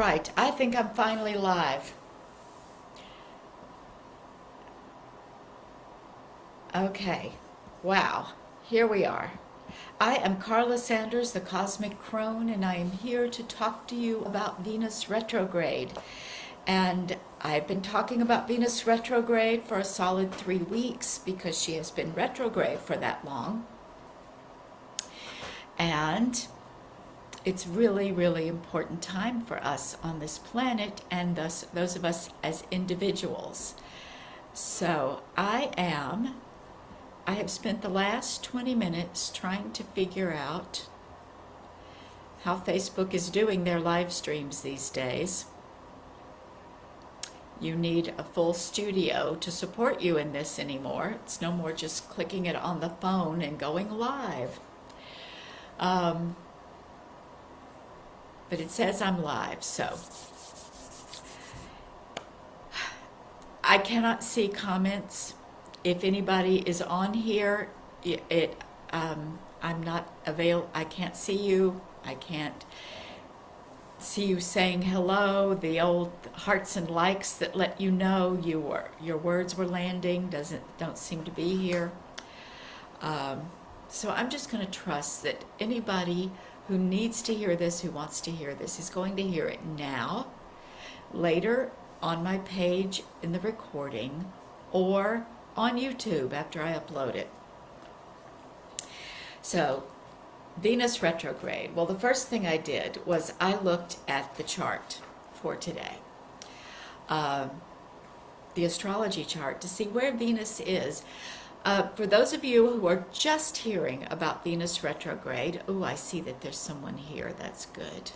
right, I think I'm finally live. Okay, wow, here we are. I am Carla Sanders, the Cosmic Crone, and I am here to talk to you about Venus retrograde. And I've been talking about Venus retrograde for a solid 3 weeks because she has been retrograde for that long. And it's really, really important time for us on this planet and thus those of us as individuals. So I have spent the last 20 minutes trying to figure out how Facebook is doing their live streams these days. You need a full studio to support you in this anymore. It's no more just clicking it on the phone and going live. But it says I'm live, so I cannot see comments. If anybody is on here, I'm not available. I can't see you. I can't see you saying hello. The old hearts and likes that let you know your words were landing don't seem to be here. So I'm just going to trust that anybody who needs to hear this, who wants to hear this, is going to hear it now, later on my page in the recording, or on YouTube after I upload it. So, Venus retrograde. Well, the first thing I did was I looked at the chart for today, the astrology chart, to see where Venus is. For those of you who are just hearing about Venus retrograde, I see that there's someone here. That's good.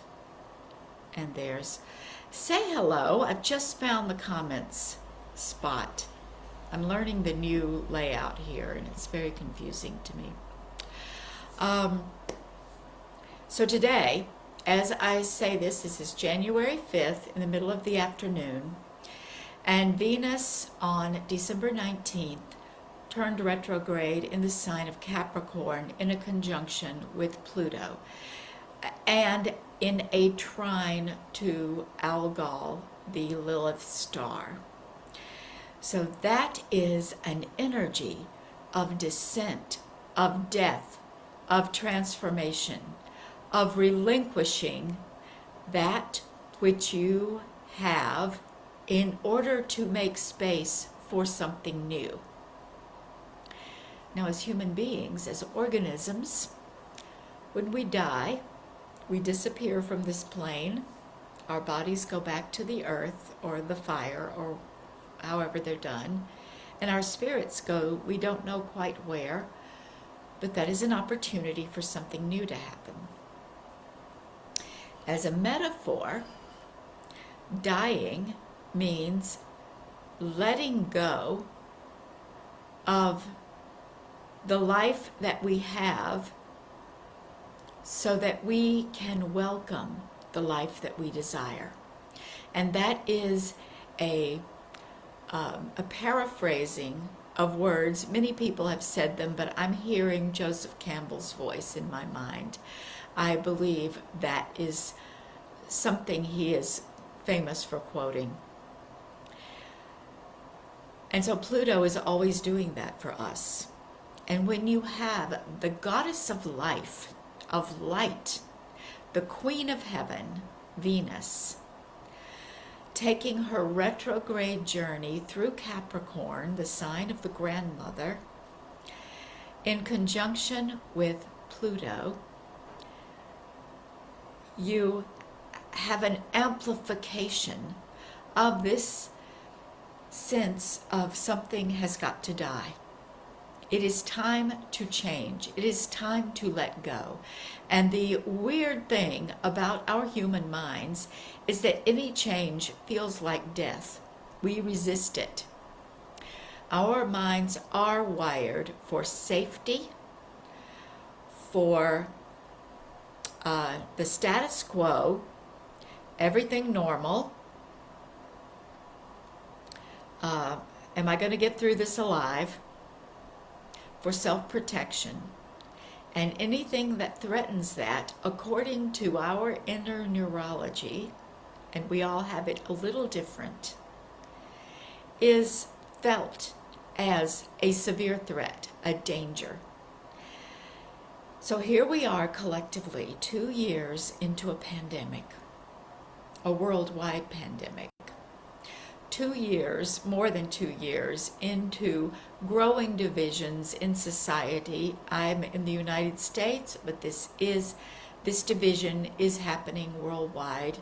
And say hello. I've just found the comments spot. I'm learning the new layout here, and it's very confusing to me. So today, as I say this is January 5th in the middle of the afternoon, and Venus on December 19th turned retrograde in the sign of Capricorn in a conjunction with Pluto and in a trine to Algol, the Lilith star. So that is an energy of descent, of death, of transformation, of relinquishing that which you have in order to make space for something new. Now, as human beings, as organisms, when we die, we disappear from this plane. Our bodies go back to the earth or the fire or however they're done. And our spirits go, we don't know quite where, but that is an opportunity for something new to happen. As a metaphor, dying means letting go of the life that we have so that we can welcome the life that we desire. And that is a paraphrasing of words. Many people have said them, but I'm hearing Joseph Campbell's voice in my mind. I believe that is something he is famous for quoting. And so Pluto is always doing that for us. And when you have the goddess of life, of light, the queen of heaven, Venus, taking her retrograde journey through Capricorn, the sign of the grandmother, in conjunction with Pluto, you have an amplification of this sense of something has got to die. It is time to change. It is time to let go. And the weird thing about our human minds is that any change feels like death. We resist it. Our minds are wired for safety, for the status quo, everything normal. Am I going to get through this alive? For self-protection. And anything that threatens that, according to our inner neurology, and we all have it a little different, is felt as a severe threat, a danger. So here we are collectively 2 years into a pandemic, a worldwide pandemic. 2 years, more than 2 years, into growing divisions in society. I'm in the United States, but this division is happening worldwide.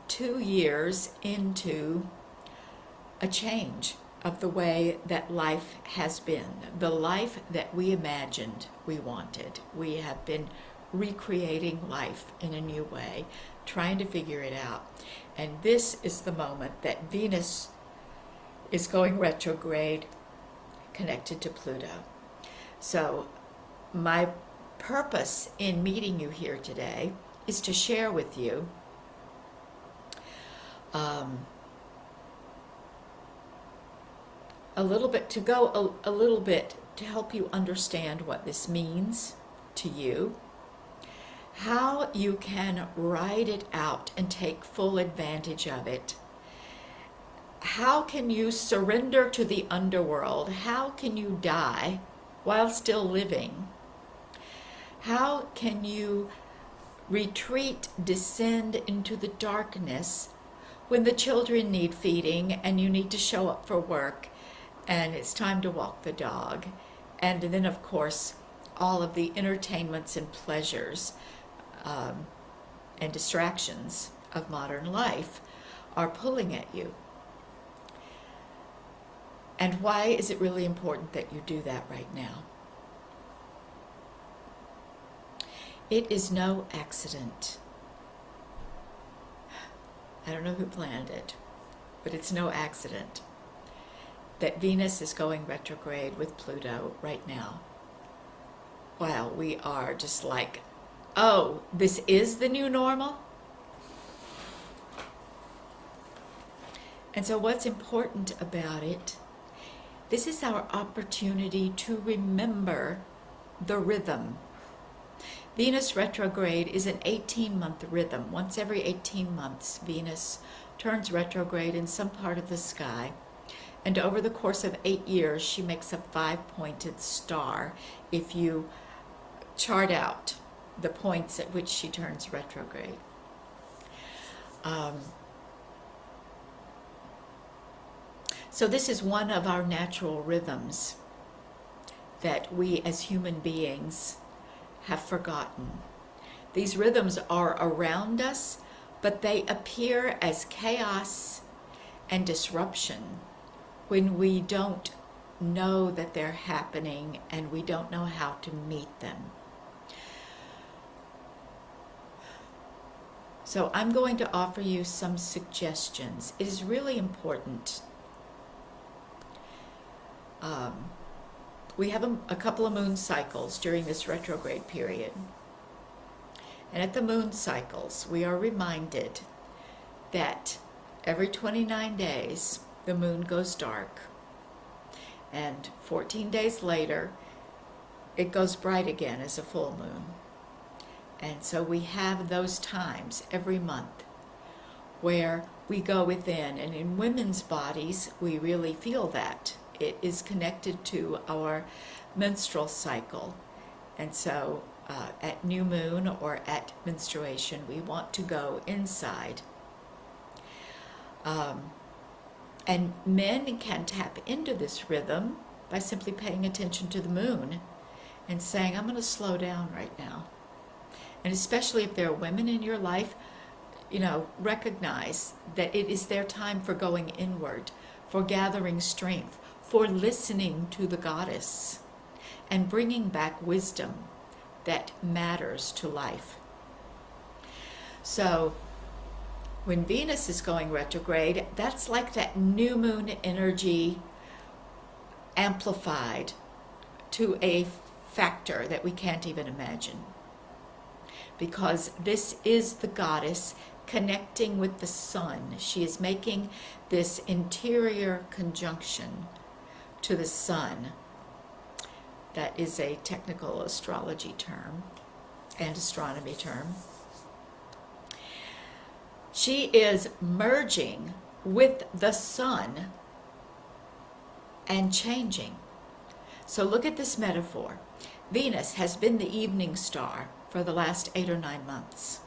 2 years into a change of the way that life has been, the life that we imagined we wanted. We have been recreating life in a new way, trying to figure it out. And this is the moment that Venus is going retrograde, connected to Pluto. So my purpose in meeting you here today is to share with you a little bit, to help you understand what this means to you, how you can ride it out and take full advantage of it. How can you surrender to the underworld? How can you die while still living? How can you retreat, descend into the darkness when the children need feeding and you need to show up for work and it's time to walk the dog? And then, of course, all of the entertainments and pleasures and distractions of modern life are pulling at you. And why is it really important that you do that right now? It is no accident. I don't know who planned it, but it's no accident that Venus is going retrograde with Pluto right now, while we are just like, oh, this is the new normal? And so what's important about it, this is our opportunity to remember the rhythm. Venus retrograde is an 18-month rhythm. Once every 18 months, Venus turns retrograde in some part of the sky. And over the course of 8 years, she makes a 5-pointed star if you chart out the points at which she turns retrograde. So this is one of our natural rhythms that we as human beings have forgotten. These rhythms are around us, but they appear as chaos and disruption when we don't know that they're happening and we don't know how to meet them. So I'm going to offer you some suggestions. It is really important. We have a couple of moon cycles during this retrograde period. And at the moon cycles, we are reminded that every 29 days, the moon goes dark. And 14 days later, it goes bright again as a full moon. And so we have those times every month where we go within. And in women's bodies, we really feel that. It is connected to our menstrual cycle. And so at new moon or at menstruation, we want to go inside. And men can tap into this rhythm by simply paying attention to the moon and saying, I'm going to slow down right now. And especially if there are women in your life, recognize that it is their time for going inward, for gathering strength, for listening to the goddess and bringing back wisdom that matters to life. So when Venus is going retrograde, that's like that new moon energy amplified to a factor that we can't even imagine. Because this is the goddess connecting with the sun. She is making this interior conjunction to the sun. That is a technical astrology term. and astronomy term. She is merging with the sun and changing. So look at this metaphor. Venus has been the evening star for the last 8 or 9 months.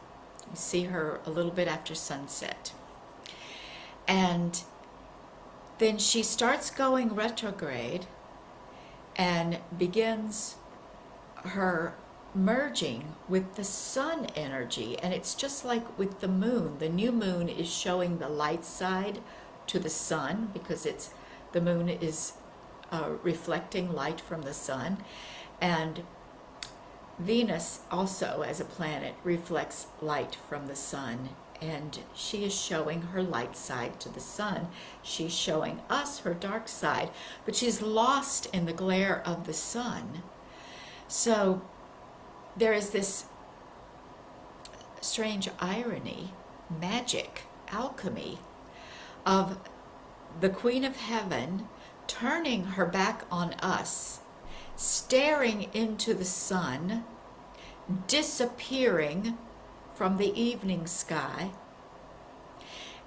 You see her a little bit after sunset. And then she starts going retrograde and begins her merging with the sun energy. And it's just like with the moon. The new moon is showing the light side to the sun because the moon is reflecting light from the sun. And Venus also, as a planet, reflects light from the sun. And she is showing her light side to the sun. She's showing us her dark side, but she's lost in the glare of the sun. So there is this strange irony, magic, alchemy of the Queen of Heaven turning her back on us, staring into the sun, disappearing from the evening sky,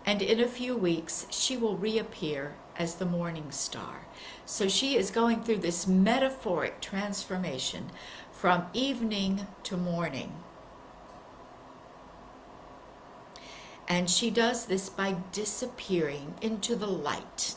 and in a few weeks she will reappear as the morning star. So she is going through this metaphoric transformation from evening to morning. And she does this by disappearing into the light.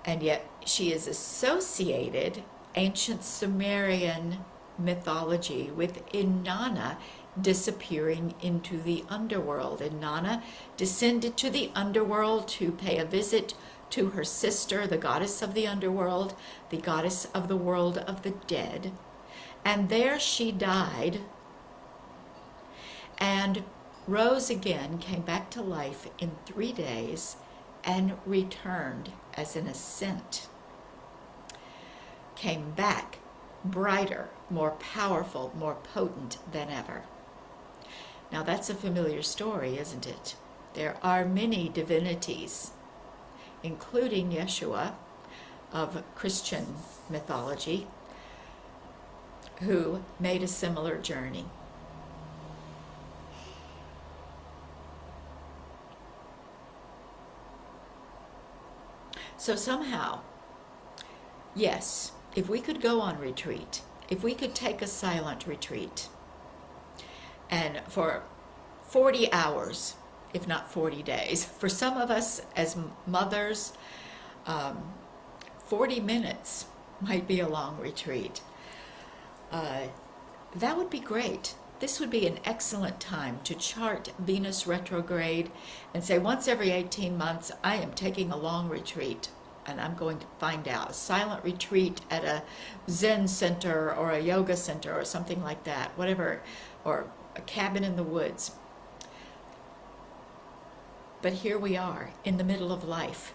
And yet she is associated, ancient Sumerian mythology, with Inanna disappearing into the underworld. Inanna descended to the underworld to pay a visit to her sister, the goddess of the underworld, the goddess of the world of the dead. And there she died and rose again, came back to life in 3 days, and returned as an ascent. Came back brighter, more powerful, more potent than ever. Now that's a familiar story, isn't it? There are many divinities, including Yeshua of Christian mythology, who made a similar journey. So somehow, yes, if we could go on retreat, if we could take a silent retreat, and for 40 hours, if not 40 days, for some of us as mothers, 40 minutes might be a long retreat. That would be great. This would be an excellent time to chart Venus retrograde and say, once every 18 months, I am taking a long retreat, and I'm going to find out. A silent retreat at a Zen center or a yoga center or something like that, whatever, or a cabin in the woods. But here we are in the middle of life,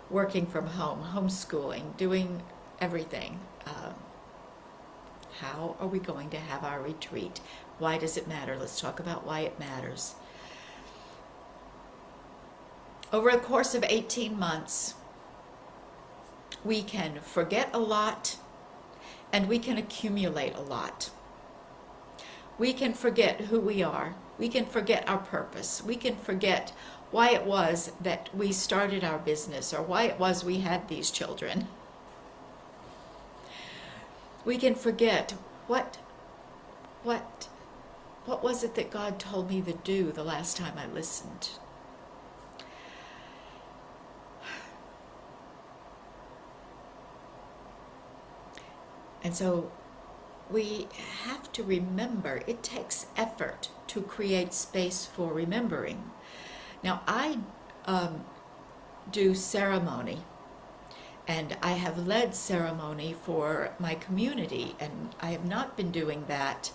working from home, homeschooling, doing everything. How are we going to have our retreat? Why does it matter? Let's talk about why it matters. Over the course of 18 months, we can forget a lot and we can accumulate a lot. We can forget who we are. We can forget our purpose. We can forget why it was that we started our business or why it was we had these children. We can forget what was it that God told me to do the last time I listened. And so we have to remember, it takes effort to create space for remembering. Now, I do ceremony, and I have led ceremony for my community, and I have not been doing that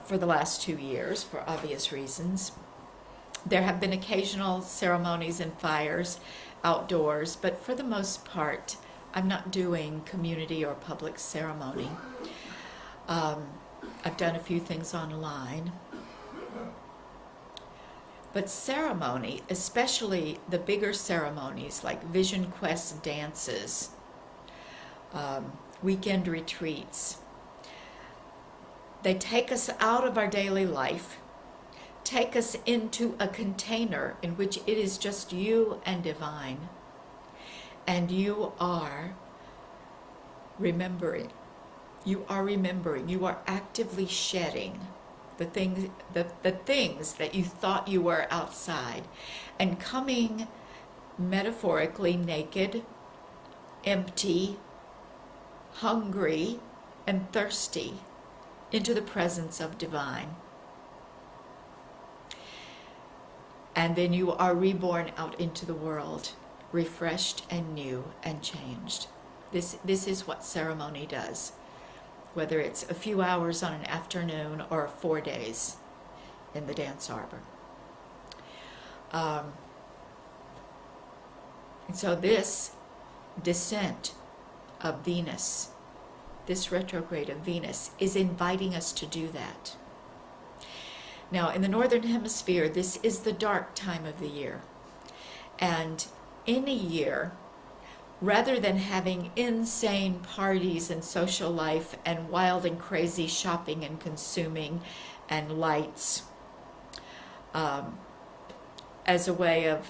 for the last 2 years for obvious reasons. There have been occasional ceremonies and fires outdoors, but for the most part, I'm not doing community or public ceremony. I've done a few things online. But ceremony, especially the bigger ceremonies like Vision Quest dances, weekend retreats, They take us out of our daily life, take us into a container in which it is just you and divine. And you are remembering. You are remembering. You are actively shedding the things that you thought you were outside, and coming metaphorically naked, empty, hungry, and thirsty into the presence of divine. And then you are reborn out into the world, refreshed and new and changed. This is what ceremony does, whether it's a few hours on an afternoon or 4 days in the dance arbor. And so this descent of Venus, this retrograde of Venus, is inviting us to do that. Now, in the Northern Hemisphere, this is the dark time of the year. And in a year, rather than having insane parties and social life and wild and crazy shopping and consuming and lights, as a way of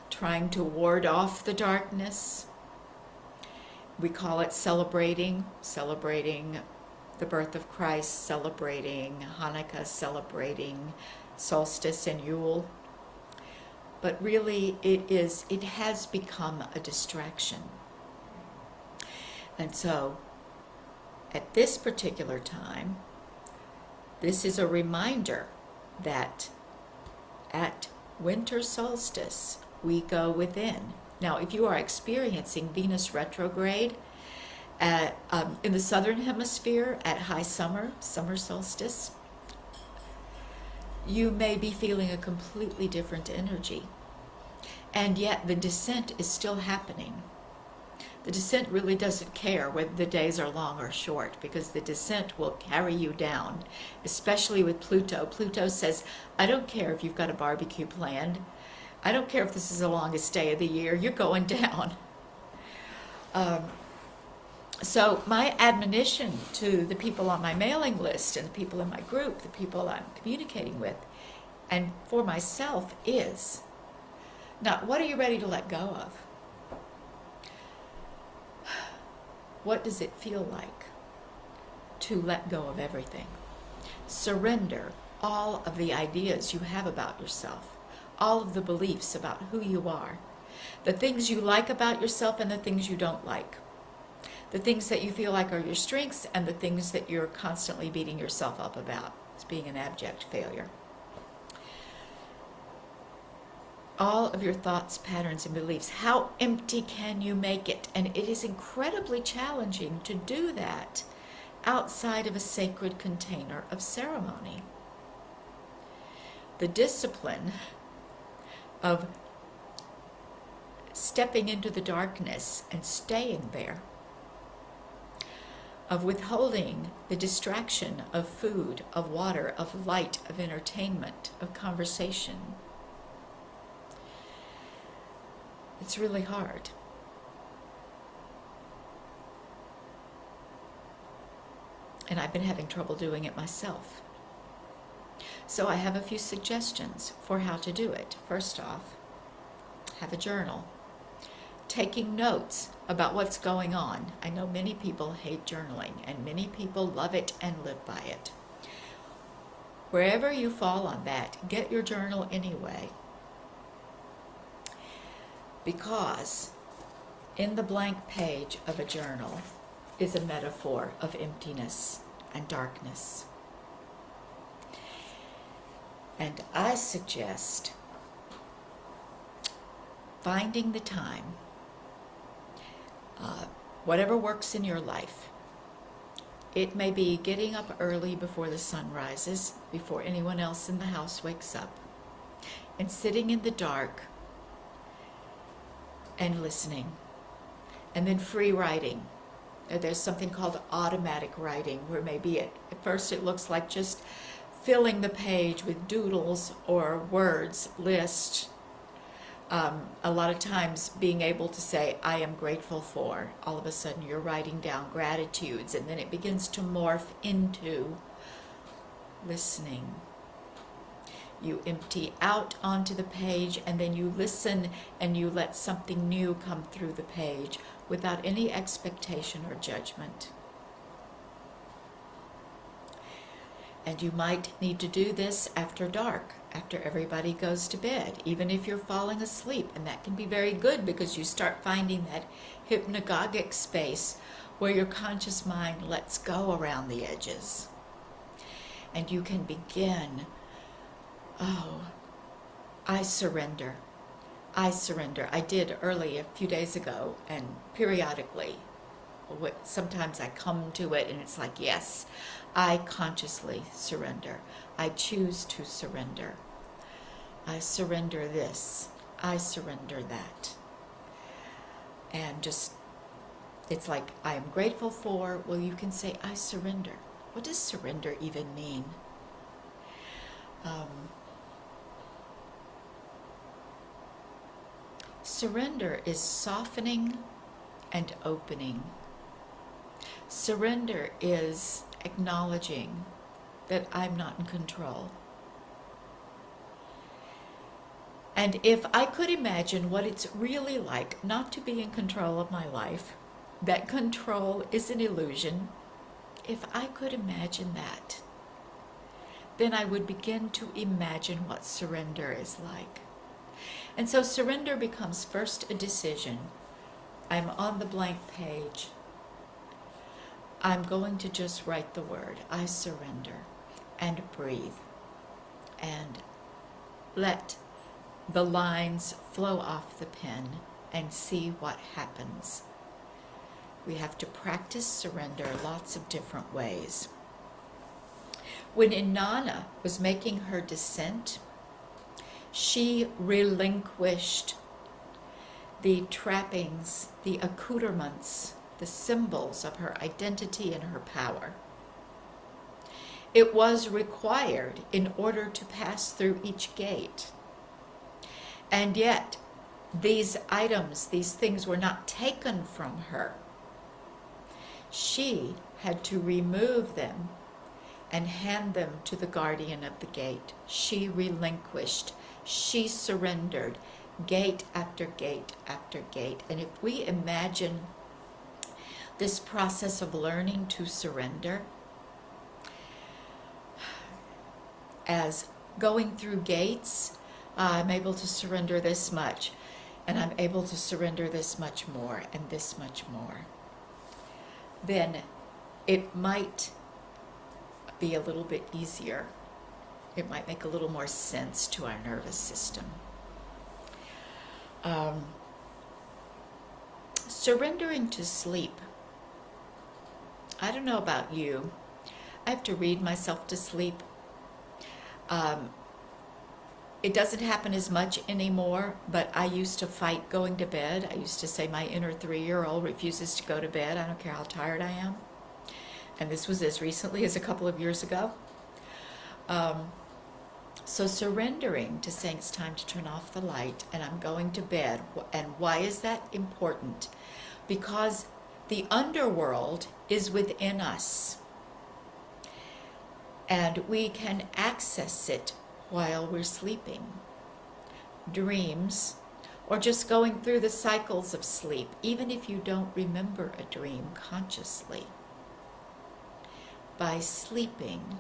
trying to ward off the darkness, we call it celebrating the birth of Christ, celebrating Hanukkah, celebrating solstice and Yule. But really it has become a distraction. And so at this particular time, this is a reminder that at winter solstice we go within. Now, if you are experiencing Venus retrograde in the southern hemisphere at high summer solstice, you may be feeling a completely different energy. And yet the descent is still happening. The descent really doesn't care whether the days are long or short, because the descent will carry you down, especially with Pluto. Pluto says, I don't care if you've got a barbecue planned. I don't care if this is the longest day of the year. You're going down. So my admonition to the people on my mailing list and the people in my group, the people I'm communicating with, and for myself is, not what are you ready to let go of? What does it feel like to let go of everything? Surrender all of the ideas you have about yourself, all of the beliefs about who you are, the things you like about yourself and the things you don't like, the things that you feel like are your strengths and the things that you're constantly beating yourself up about as being an abject failure. All of your thoughts, patterns, and beliefs. How empty can you make it? And it is incredibly challenging to do that outside of a sacred container of ceremony. The discipline of stepping into the darkness and staying there, of withholding the distraction of food, of water, of light, of entertainment, of conversation. It's really hard. And I've been having trouble doing it myself. So I have a few suggestions for how to do it. First off, have a journal. Taking notes about what's going on. I know many people hate journaling, and many people love it and live by it. Wherever you fall on that, get your journal anyway. Because in the blank page of a journal is a metaphor of emptiness and darkness. And I suggest finding the time, whatever works in your life. It may be getting up early before the sun rises, before anyone else in the house wakes up, and sitting in the dark and listening, and then free writing. There's something called automatic writing, where maybe at first it looks like just filling the page with doodles or words, lists. A lot of times being able to say, I am grateful for, all of a sudden you're writing down gratitudes, and then it begins to morph into listening. You empty out onto the page, and then you listen and you let something new come through the page without any expectation or judgment. And you might need to do this after dark, after everybody goes to bed, even if you're falling asleep. And that can be very good because you start finding that hypnagogic space where your conscious mind lets go around the edges. And you can begin, oh, I surrender. I surrender. I did early a few days ago, and periodically, sometimes I come to it and it's like, yes, I consciously surrender. I choose to surrender. I surrender this. I surrender that. And just, it's like, I am grateful for, well, you can say, I surrender. What does surrender even mean? Surrender is softening and opening. Surrender is acknowledging that I'm not in control. And if I could imagine what it's really like not to be in control of my life, that control is an illusion, if I could imagine that, then I would begin to imagine what surrender is like. And so surrender becomes first a decision. I'm on the blank page. I'm going to just write the word, I surrender, and breathe, and let the lines flow off the pen and see what happens. We have to practice surrender lots of different ways. When Inanna was making her descent, she relinquished the trappings, the accoutrements, the symbols of her identity and her power. It was required in order to pass through each gate. And yet, these items, these things were not taken from her. She had to remove them and hand them to the guardian of the gate. She relinquished. She surrendered gate after gate after gate. And if we imagine this process of learning to surrender as going through gates, I'm able to surrender this much, and I'm able to surrender this much more, and this much more, then it might be a little bit easier. It might make a little more sense to our nervous system. Surrendering to sleep. I don't know about you. I have to read myself to sleep. It doesn't happen as much anymore, but I used to fight going to bed. I used to say my inner 3-year-old refuses to go to bed. I don't care how tired I am. And this was as recently as a couple of years ago. So surrendering to saying it's time to turn off the light and I'm going to bed. And why is that important? Because the underworld is within us. And we can access it while we're sleeping. Dreams, or just going through the cycles of sleep, even if you don't remember a dream consciously. By sleeping,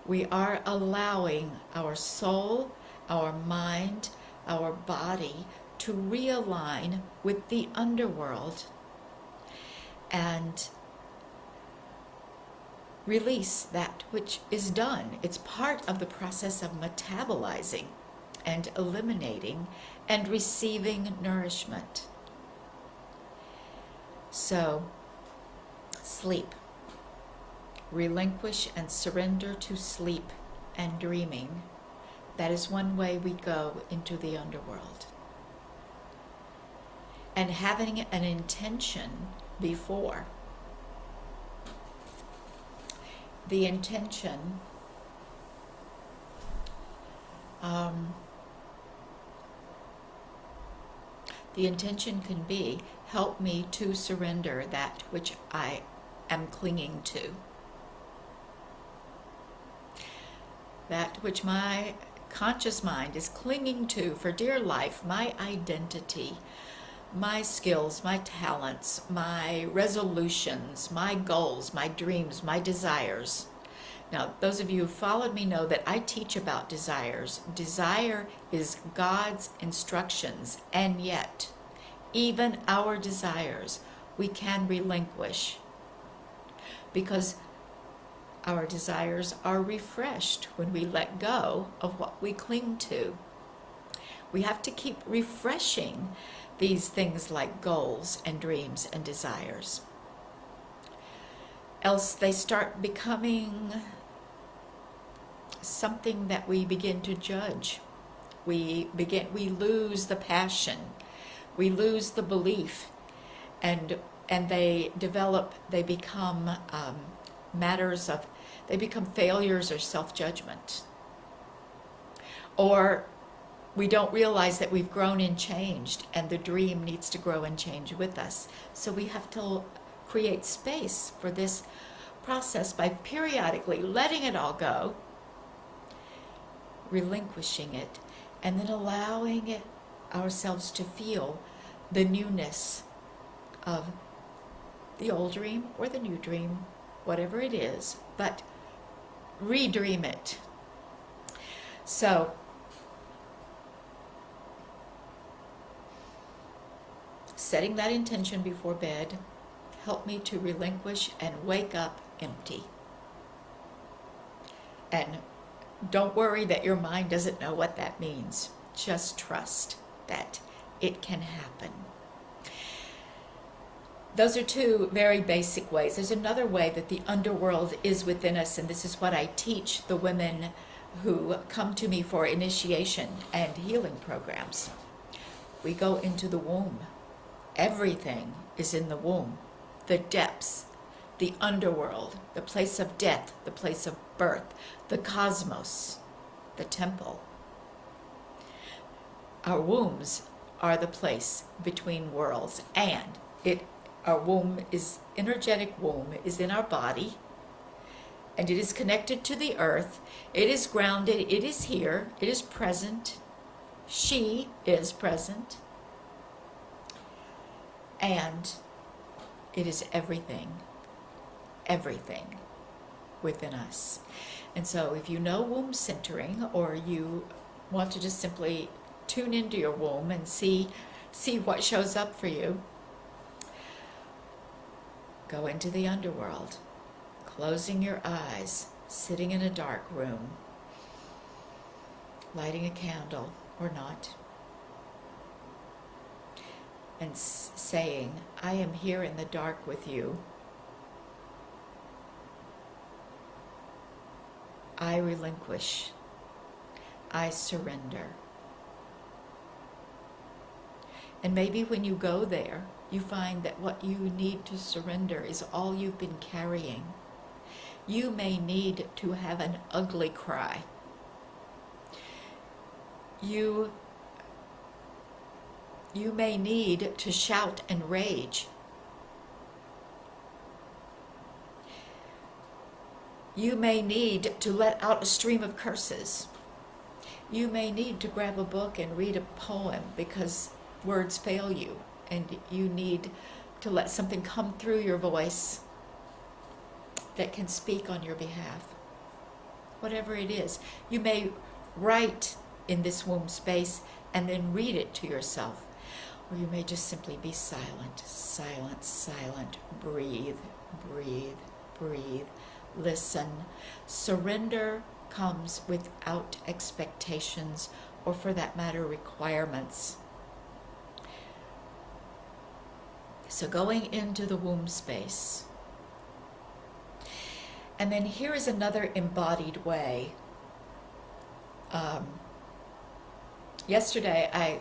we are allowing our soul, our mind, our body to realign with the underworld and release that which is done. It's part of the process of metabolizing and eliminating and receiving nourishment. So, sleep. Relinquish and surrender to sleep and dreaming. That is one way we go into the underworld. And having an intention before. The intention can be, help me to surrender that which I am clinging to. that which my conscious mind is clinging to for dear life, my identity, my skills, my talents, my resolutions, my goals, my dreams, my desires. Now, those of you who followed me know that I teach about desires. Desire is God's instructions, and yet, even our desires, we can relinquish, because our desires are refreshed when we let go of what we cling to. We have to keep refreshing these things like goals and dreams and desires. Else they start becoming something that we begin to judge. We lose the passion. We lose the belief, and they become they become failures or self-judgment. Or we don't realize that we've grown and changed, and the dream needs to grow and change with us. So we have to create space for this process by periodically letting it all go, relinquishing it, and then allowing ourselves to feel the newness of the old dream or the new dream, whatever it is, but redream it. So, setting that intention before bed helped me to relinquish and wake up empty. And don't worry that your mind doesn't know what that means. Just trust that it can happen. Those are two very basic ways. There's another way that the underworld is within us, and this is what I teach the women who come to me for initiation and healing programs. We go into the womb. Everything is in the womb. The depths, the underworld, the place of death, the place of birth, the cosmos, the temple. Our wombs are the place between worlds, and our womb is, energetic womb is in our body, and it is connected to the earth. It is grounded, it is here, it is present. She is present. And it is everything within us. And so if you know womb centering, or you want to just simply tune into your womb and see what shows up for you, go into the underworld, closing your eyes, sitting in a dark room, lighting a candle or not, and saying, I am here in the dark with you. I relinquish. I surrender. And maybe when you go there, you find that what you need to surrender is all you've been carrying. You may need to have an ugly cry. You may need to shout and rage. You may need to let out a stream of curses. You may need to grab a book and read a poem because words fail you, and you need to let something come through your voice that can speak on your behalf. Whatever it is, you may write in this womb space and then read it to yourself. Or you may just simply be silent, silent, silent. Breathe, breathe, breathe. Listen. Surrender comes without expectations, or for that matter, requirements. So going into the womb space. And then here is another embodied way. Yesterday I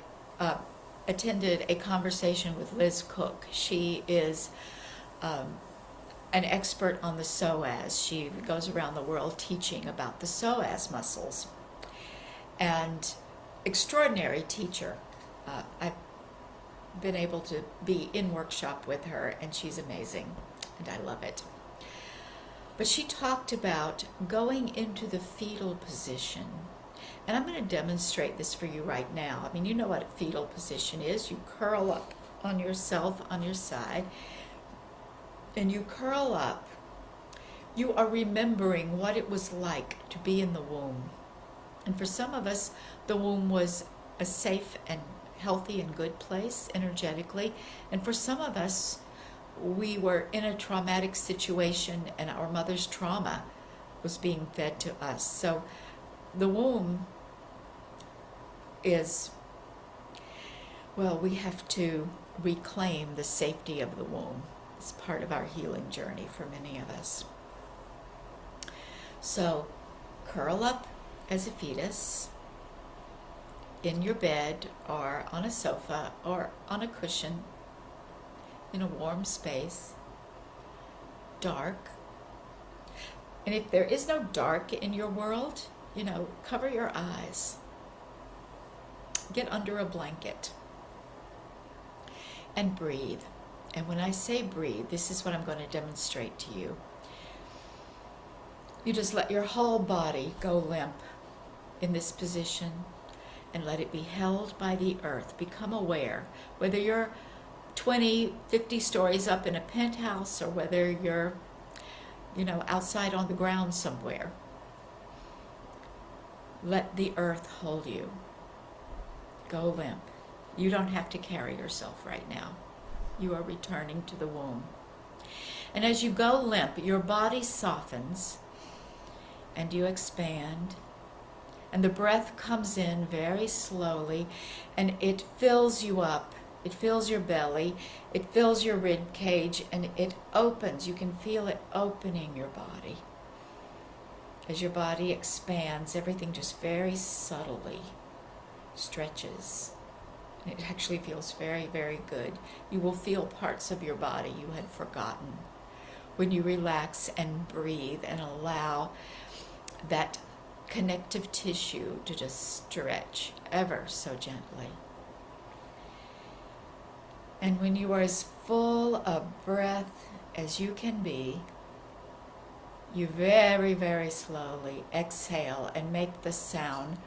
attended a conversation with Liz Cook. She is an expert on the psoas. She goes around the world teaching about the psoas muscles. And extraordinary teacher. I've been able to be in workshop with her, and she's amazing, and I love it. But she talked about going into the fetal position. And I'm going to demonstrate this for you right now. I mean, you know what a fetal position is. You curl up on yourself on your side, and you curl up. You are remembering what it was like to be in the womb. And for some of us, the womb was a safe and healthy and good place energetically. And for some of us, we were in a traumatic situation and our mother's trauma was being fed to us. So the womb is, well, we have to reclaim the safety of the womb. It's part of our healing journey for many of us. So curl up as a fetus in your bed or on a sofa or on a cushion in a warm space, dark. And if there is no dark in your world, cover your eyes. Get under a blanket and breathe. And when I say breathe, this is what I'm going to demonstrate to you. You just let your whole body go limp in this position and let it be held by the earth. Become aware, whether you're 20, 50 stories up in a penthouse or whether you're, outside on the ground somewhere. Let the earth hold you. Go limp. You don't have to carry yourself right now. You are returning to the womb. And as you go limp, your body softens and you expand. And the breath comes in very slowly and it fills you up. It fills your belly, it fills your rib cage, and it opens. You can feel it opening your body. As your body expands, everything just very subtly stretches. And it actually feels very, very good. You will feel parts of your body you had forgotten when you relax and breathe and allow that connective tissue to just stretch ever so gently. And when you are as full of breath as you can be, you very, very slowly exhale and make the sound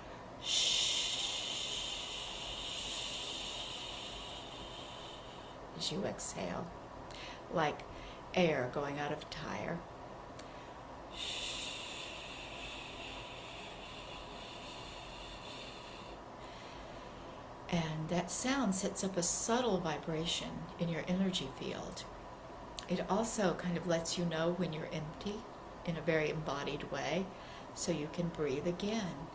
shh as you exhale, like air going out of a tire. And that sound sets up a subtle vibration in your energy field. It also kind of lets you know when you're empty in a very embodied way, so you can breathe again.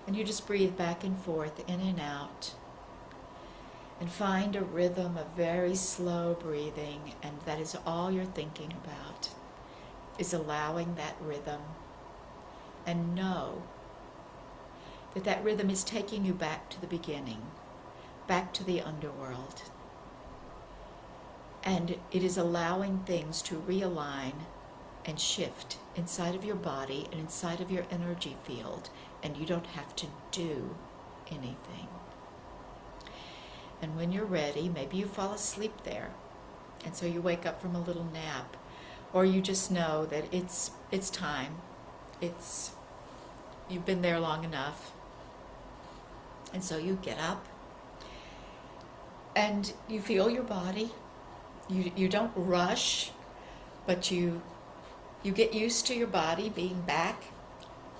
And you just breathe back and forth, in and out, and find a rhythm of very slow breathing, and that is all you're thinking about, is allowing that rhythm, and know that that rhythm is taking you back to the beginning, back to the underworld. And it is allowing things to realign and shift inside of your body and inside of your energy field, and you don't have to do anything. And when you're ready, maybe you fall asleep there, and so you wake up from a little nap, or you just know that it's time. You've been there long enough. And so you get up and you feel your body. You don't rush, but you get used to your body being back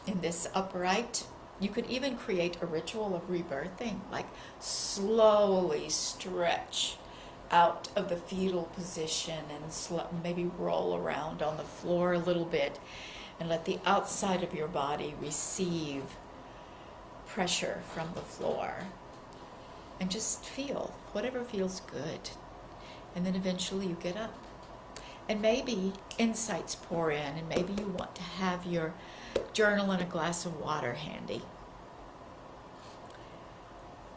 in this upright. You could even create a ritual of rebirthing, like slowly stretch out of the fetal position and maybe roll around on the floor a little bit and let the outside of your body receive pressure from the floor. And just feel whatever feels good. And then eventually you get up. And maybe insights pour in, and maybe you want to have your journal and a glass of water handy.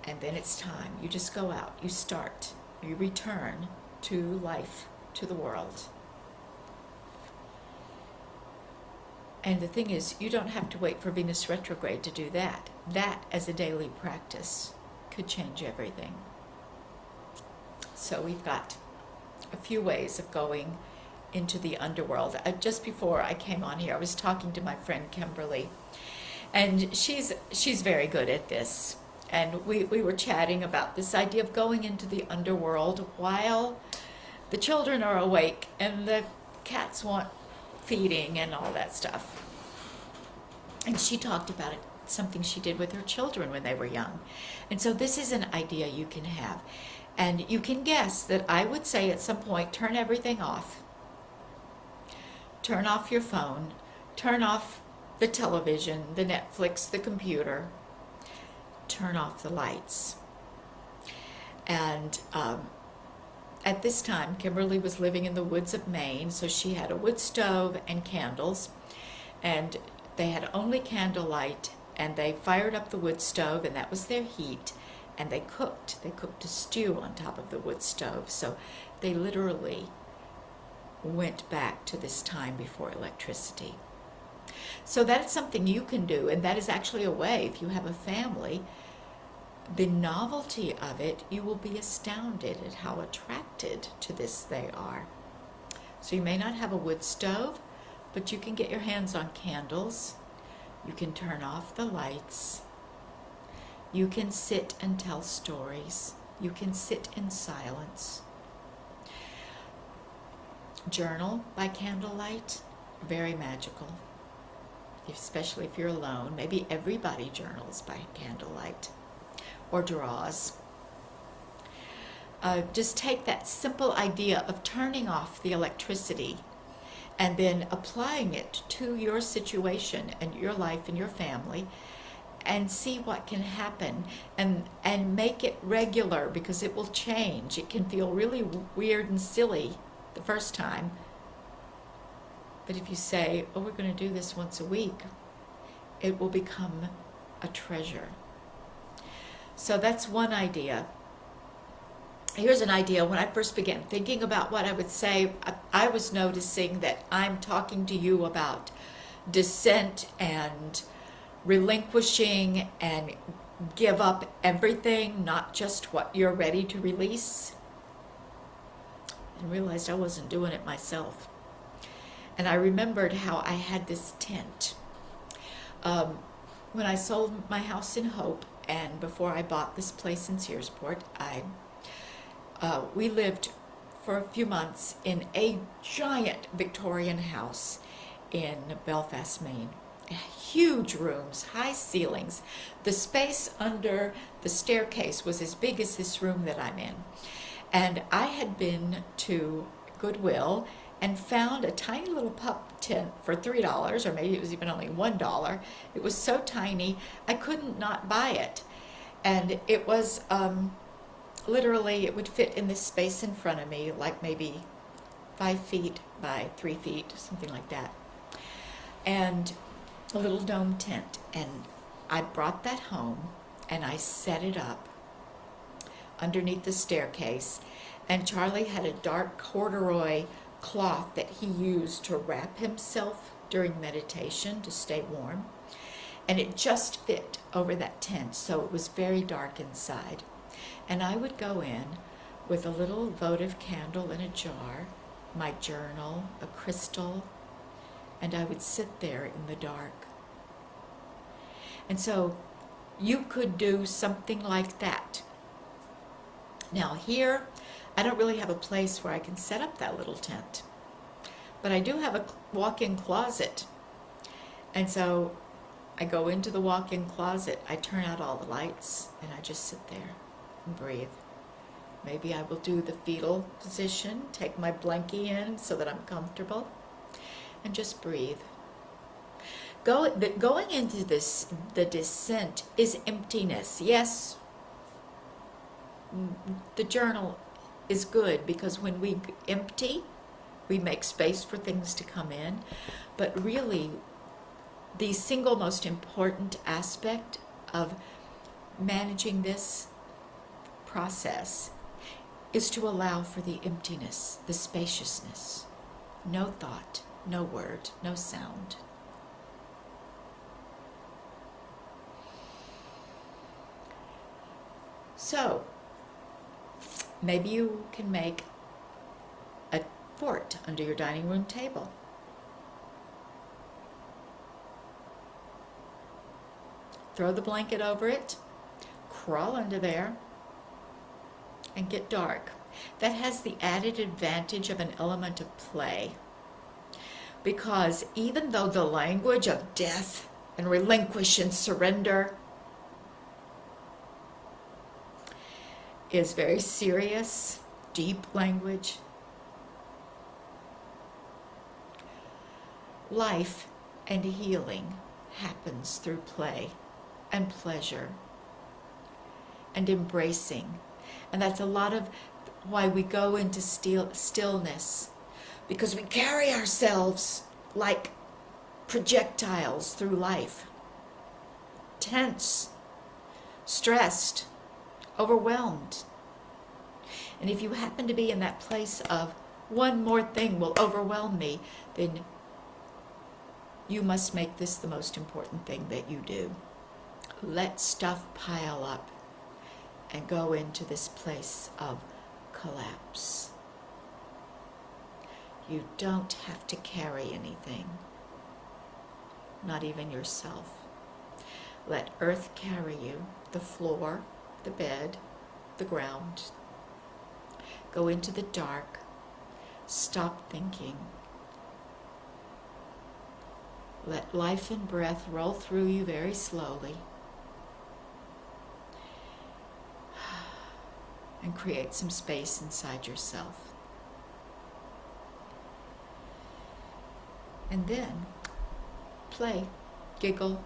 And then it's time. You just go out. You start. You return to life, to the world. And the thing is, you don't have to wait for Venus Retrograde to do that. That, as a daily practice, could change everything. So we've got a few ways of going into the underworld. Just before I came on here, I was talking to my friend Kimberly, and she's very good at this. And we were chatting about this idea of going into the underworld while the children are awake and the cats want feeding and all that stuff. And she talked about it, something she did with her children when they were young. And so this is an idea you can have. And you can guess that I would say at some point, turn everything off. Turn off your phone, turn off the television, the Netflix, the computer, turn off the lights. And at this time, Kimberly was living in the woods of Maine, so she had a wood stove and candles, and they had only candlelight, and they fired up the wood stove, and that was their heat, and they cooked a stew on top of the wood stove. So they literally went back to this time before electricity. So that's something you can do, and that is actually a way, if you have a family, the novelty of it, you will be astounded at how attracted to this they are. So you may not have a wood stove, but you can get your hands on candles. You can turn off the lights. You can sit and tell stories. You can sit in silence. Journal by candlelight, very magical, especially if you're alone. Maybe everybody journals by candlelight or draws. Just take that simple idea of turning off the electricity and then applying it to your situation and your life and your family, and see what can happen, and make it regular, because it will change. It can feel really weird and silly the first time, but if you say, oh, we're going to do this once a week, it will become a treasure. So that's one idea. Here's an idea. When I first began thinking about what I would say, I was noticing that I'm talking to you about dissent and relinquishing and give up everything, not just what you're ready to release. And realized I wasn't doing it myself. And I remembered how I had this tent. When I sold my house in Hope, and before I bought this place in Searsport, we lived for a few months in a giant Victorian house in Belfast, Maine. Huge rooms, high ceilings. The space under the staircase was as big as this room that I'm in. And I had been to Goodwill and found a tiny little pup tent for $3, or maybe it was even only $1. It was so tiny, I couldn't not buy it. And it was literally, it would fit in this space in front of me, like maybe 5 feet by 3 feet, something like that. And a little dome tent. And I brought that home and I set it up underneath the staircase. And Charlie had a dark corduroy cloth that he used to wrap himself during meditation to stay warm. And it just fit over that tent, so it was very dark inside. And I would go in with a little votive candle in a jar, my journal, a crystal, and I would sit there in the dark. And so you could do something like that. Now here, I don't really have a place where I can set up that little tent, but I do have a walk-in closet. And so I go into the walk-in closet, I turn out all the lights, and I just sit there and breathe. Maybe I will do the fetal position, take my blankie in so that I'm comfortable, and just breathe. Going into this, the descent is emptiness. Yes, the journal is good because when we empty, we make space for things to come in. But really, the single most important aspect of managing this process is to allow for the emptiness, the spaciousness. No thought, no word, no sound. So, maybe you can make a fort under your dining room table. Throw the blanket over it, crawl under there, and get dark. That has the added advantage of an element of play. Because even though the language of death and relinquish and surrender is very serious, deep language, life and healing happens through play and pleasure and embracing. And that's a lot of why we go into stillness, because we carry ourselves like projectiles through life, tense, stressed, overwhelmed. And if you happen to be in that place of one more thing will overwhelm me, then you must make this the most important thing that you do. Let stuff pile up and go into this place of collapse. You don't have to carry anything, not even yourself. Let earth carry you, the floor, the bed, the ground. Go into the dark. Stop thinking. Let life and breath roll through you very slowly. And create some space inside yourself. And then play, giggle,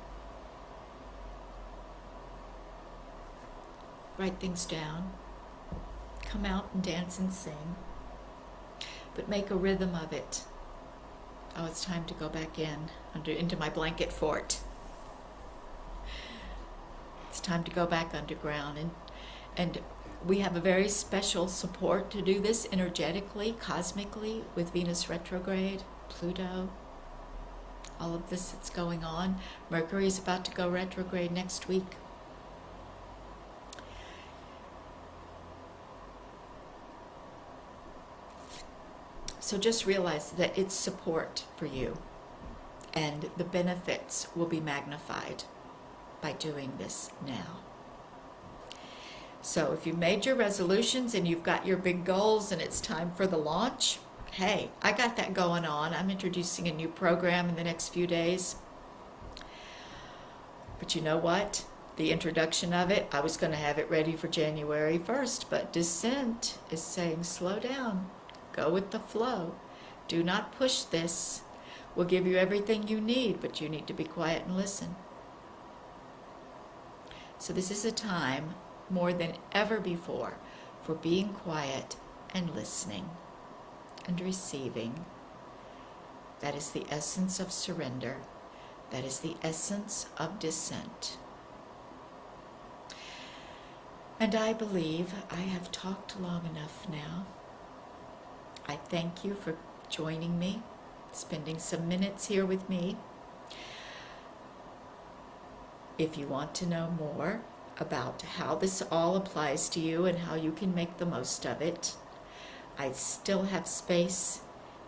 write things down, come out and dance and sing, but make a rhythm of it. Oh, it's time to go back into my blanket fort. It's time to go back underground, and we have a very special support to do this energetically, cosmically, with Venus retrograde, Pluto, all of this that's going on. Mercury is about to go retrograde next week. So just realize that it's support for you, and the benefits will be magnified by doing this now. So if you've made your resolutions and you've got your big goals and it's time for the launch, hey, I got that going on. I'm introducing a new program in the next few days. But you know what? The introduction of it, I was going to have it ready for January 1st, but Descent is saying slow down. Go with the flow. Do not push this. We'll give you everything you need, but you need to be quiet and listen. So this is a time more than ever before for being quiet and listening and receiving. That is the essence of surrender. That is the essence of descent. And I believe I have talked long enough now. I thank you for joining me, spending some minutes here with me. If you want to know more about how this all applies to you and how you can make the most of it, I still have space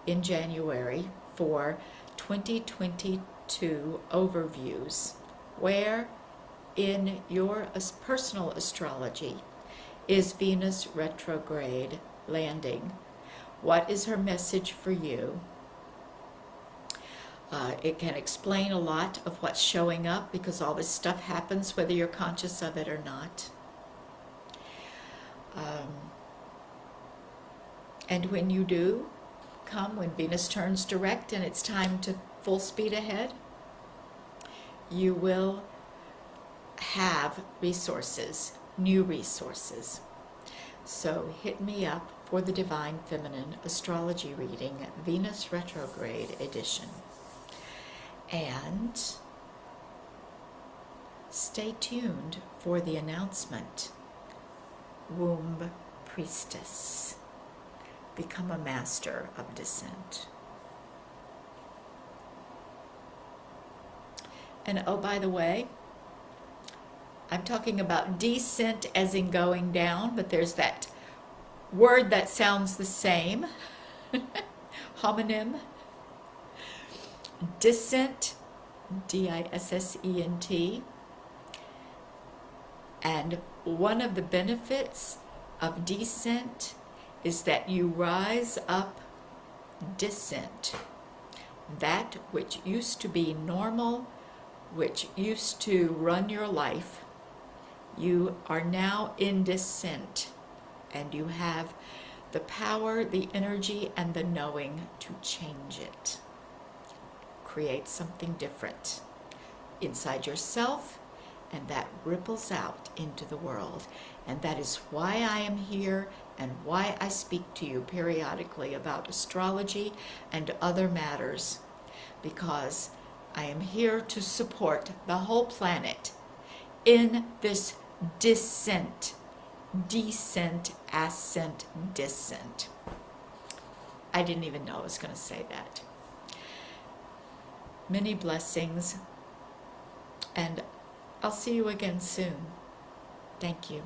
in January for 2022 overviews. Where in your personal astrology is Venus retrograde landing? What is her message for you? It can explain a lot of what's showing up, because all this stuff happens whether you're conscious of it or not. And when you do come, when Venus turns direct and it's time to full speed ahead, you will have resources, new resources. So hit me up for the Divine Feminine Astrology Reading, Venus Retrograde Edition. And stay tuned for the announcement, Womb Priestess. Become a master of descent. And oh, by the way, I'm talking about descent as in going down, but there's that word that sounds the same. homonym, dissent, dissent, and one of the benefits of descent is that you rise up descent. That which used to be normal, which used to run your life, you are now in descent, and you have the power, the energy, and the knowing to change it. Create something different inside yourself, and that ripples out into the world. And that is why I am here and why I speak to you periodically about astrology and other matters, because I am here to support the whole planet in this descent, descent, ascent, descent. I didn't even know I was going to say that. Many blessings, and I'll see you again soon. Thank you.